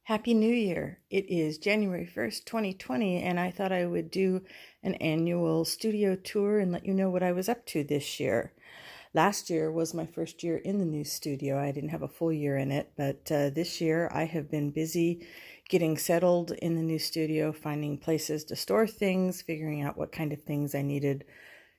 Happy New Year. It is January 1st, 2020, and I thought I would do an annual studio tour and let you know what I was up to this year. Last year was my first year in the new studio. I didn't have a full year in it, but this year I have been busy getting settled in the new studio, finding places to store things, figuring out what kind of things I needed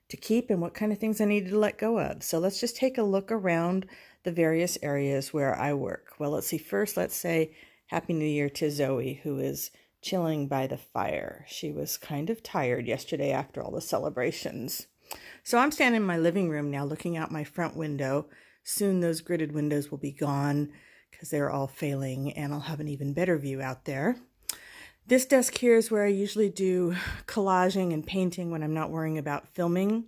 to keep and what kind of things I needed to let go of. So let's just take a look around the various areas where I work. Well, let's see. First, let's say Happy New Year to Zoe, who is chilling by the fire. She was kind of tired yesterday after all the celebrations. So I'm standing in my living room now looking out my front window. Soon those gridded windows will be gone because they're all failing and I'll have an even better view out there. This desk here is where I usually do collaging and painting when I'm not worrying about filming.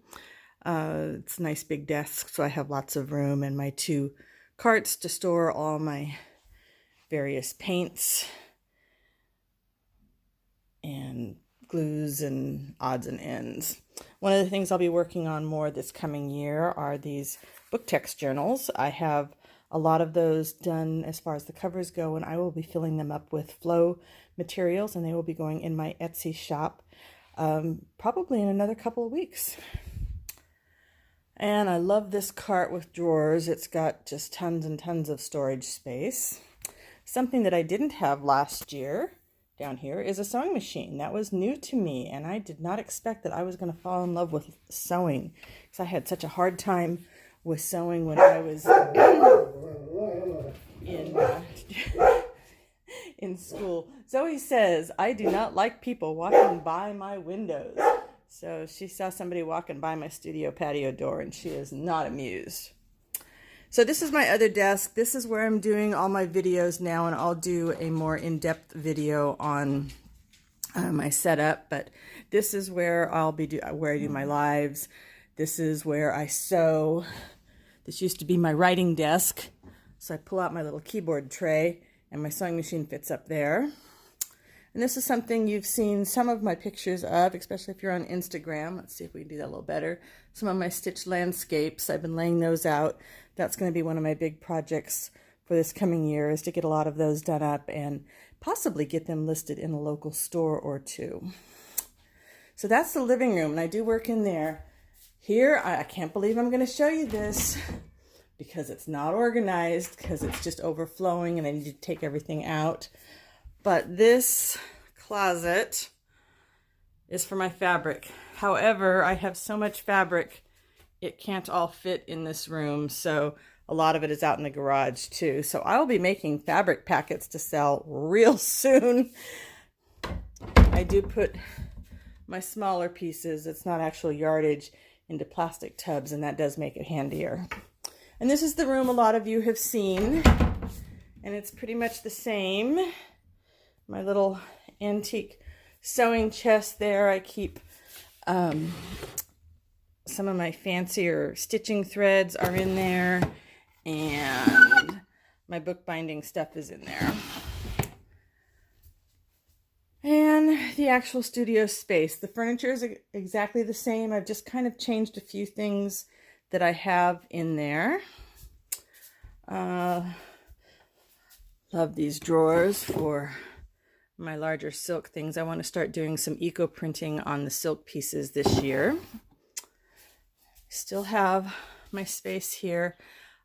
It's a nice big desk, so I have lots of room, and my two carts to store all my various paints and glues and odds and ends. One of the things I'll be working on more this coming year are these book text journals. I have a lot of those done as far as the covers go, and I will be filling them up with flow materials, and they will be going in my Etsy shop probably in another couple of weeks. And I love this cart with drawers. It's got just tons and tons of storage space. Something that I didn't have last year down here is a sewing machine. That was new to me, and I did not expect that I was going to fall in love with sewing because I had such a hard time with sewing when I was in school. Zoe says, I do not like people walking by my windows. So she saw somebody walking by my studio patio door, and she is not amused. So this is my other desk. This is where I'm doing all my videos now, and I'll do a more in-depth video on my setup. But this is where where I do my lives. This is where I sew. This used to be my writing desk. So I pull out my little keyboard tray, and my sewing machine fits up there. And this is something you've seen some of my pictures of, especially if you're on Instagram. Let's see if we can do that a little better. Some of my stitched landscapes, I've been laying those out. That's going to be one of my big projects for this coming year, is to get a lot of those done up and possibly get them listed in a local store or two. So that's the living room, and I do work in there. Here, I can't believe I'm going to show you this because it's not organized, because it's just overflowing and I need to take everything out. But this closet is for my fabric. However, I have so much fabric, it can't all fit in this room. So a lot of it is out in the garage too. So I will be making fabric packets to sell real soon. I do put my smaller pieces, it's not actual yardage, into plastic tubs, and that does make it handier. And this is the room a lot of you have seen, and it's pretty much the same. My little antique sewing chest there. I keep some of my fancier stitching threads are in there, and my bookbinding stuff is in there. And the actual studio space. The furniture is exactly the same. I've just kind of changed a few things that I have in there. Love these drawers for my larger silk things. I want to start doing some eco printing on the silk pieces this year. Still have my space here.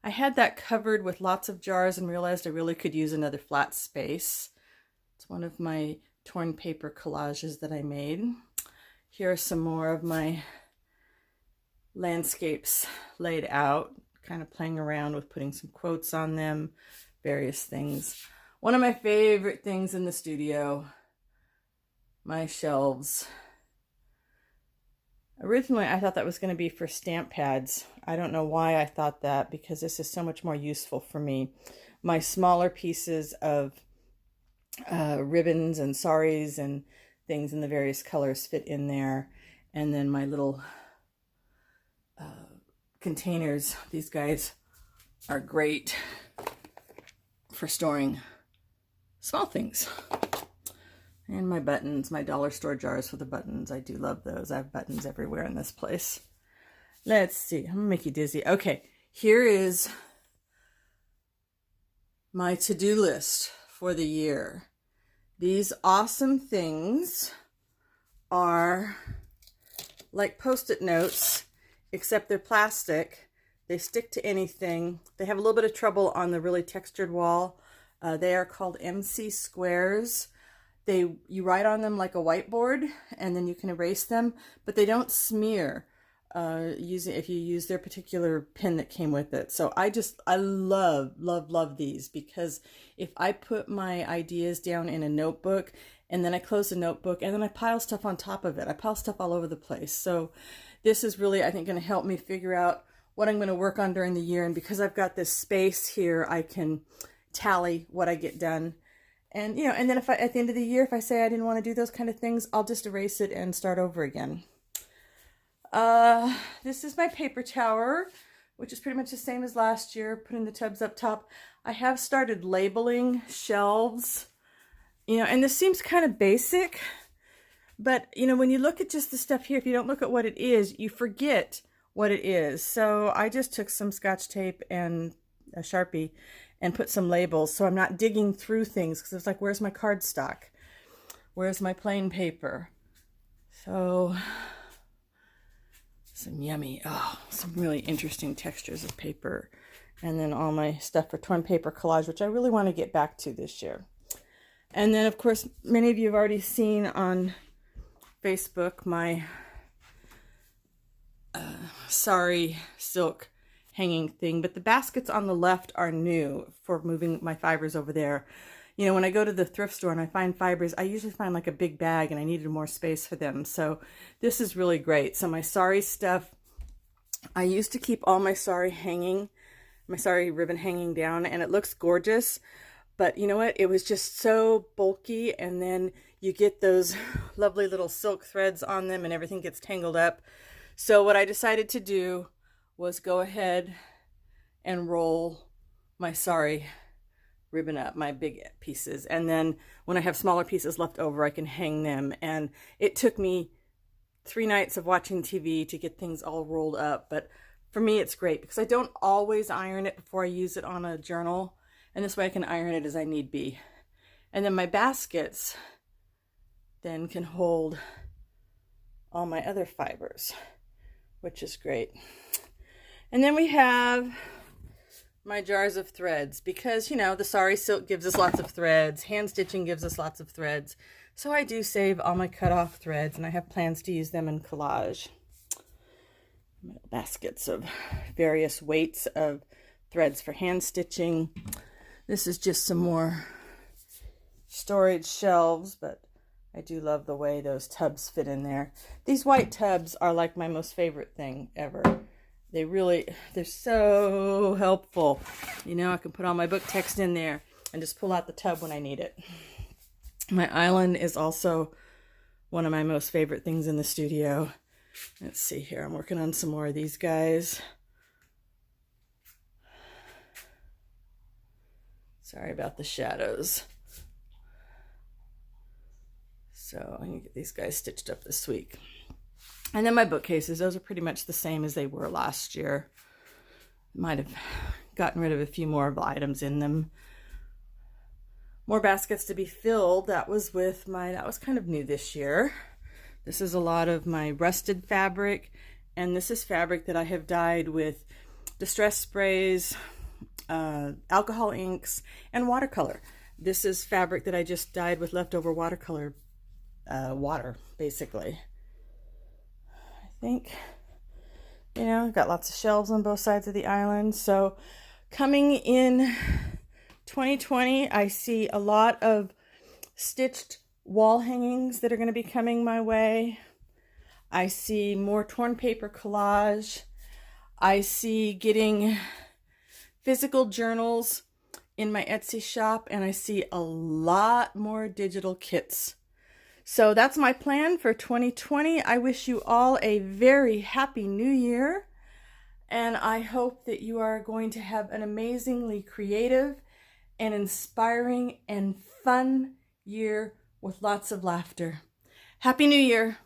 I had that covered with lots of jars and realized I really could use another flat space. It's one of my torn paper collages that I made. Here are some more of my landscapes laid out, kind of playing around with putting some quotes on them, various things. One of my favorite things in the studio, my shelves. Originally, I thought that was going to be for stamp pads. I don't know why I thought that, because this is so much more useful for me. My smaller pieces of ribbons and saris and things in the various colors fit in there. And then my little containers, these guys are great for storing small things. And my buttons, my dollar store jars for the buttons. I do love those. I have buttons everywhere in this place. Let's see. I'm gonna make you dizzy. Okay, here is my to-do list for the year. These awesome things are like Post-it notes, except they're plastic. They stick to anything. They have a little bit of trouble on the really textured wall. They are called MC squares. You write on them like a whiteboard, and then you can erase them, but they don't smear if you use their particular pen that came with it. So I love these, because if I put my ideas down in a notebook and then I close the notebook and then I pile stuff on top of it, I pile stuff all over the place. So this is really, I think, going to help me figure out what I'm going to work on during the year. And because I've got this space here, I can tally what I get done. And, and then at the end of the year, if I say I didn't want to do those kind of things, I'll just erase it and start over again. This is my paper tower, which is pretty much the same as last year, putting the tubs up top. I have started labeling shelves, and this seems kind of basic, but, when you look at just the stuff here, if you don't look at what it is, you forget what it is. So I just took some Scotch tape and a Sharpie and put some labels, so I'm not digging through things, because it's like, where's my cardstock? Where's my plain paper? So some some really interesting textures of paper. And then all my stuff for torn paper collage, which I really want to get back to this year. And then, of course, many of you have already seen on Facebook my sari silk hanging thing, but the baskets on the left are new for moving my fibers over there. When I go to the thrift store and I find fibers, I usually find like a big bag, and I needed more space for them. So this is really great. So my sari stuff, I used to keep all my sari ribbon hanging down, and it looks gorgeous. But you know what? It was just so bulky, and then you get those lovely little silk threads on them and everything gets tangled up. So what I decided to do was go ahead and roll my sari ribbon up, my big pieces, and then when I have smaller pieces left over, I can hang them. And it took me 3 nights of watching TV to get things all rolled up, but for me it's great because I don't always iron it before I use it on a journal, and this way I can iron it as I need be. And then my baskets then can hold all my other fibers, which is great. And then we have my jars of threads, because the sari silk gives us lots of threads, hand stitching gives us lots of threads, so I do save all my cut off threads, and I have plans to use them in collage. Baskets of various weights of threads for hand stitching. This is just some more storage shelves, but I do love the way those tubs fit in there. These white tubs are like my most favorite thing ever. They're so helpful. I can put all my book text in there and just pull out the tub when I need it. My island is also one of my most favorite things in the studio. Let's see here. I'm working on some more of these guys. Sorry about the shadows. So I'm going to get these guys stitched up this week. And then my bookcases, those are pretty much the same as they were last year. Might have gotten rid of a few more of the items in them. More baskets to be filled. That was kind of new this year. This is a lot of my rusted fabric, and this is fabric that I have dyed with distress sprays, alcohol inks, and watercolor. This is fabric that I just dyed with leftover watercolor water, basically. I think, I've got lots of shelves on both sides of the island. So coming in 2020, I see a lot of stitched wall hangings that are going to be coming my way. I see more torn paper collage. I see getting physical journals in my Etsy shop, and I see a lot more digital kits. So that's my plan for 2020. I wish you all a very happy new year, and I hope that you are going to have an amazingly creative and inspiring and fun year with lots of laughter. Happy New Year!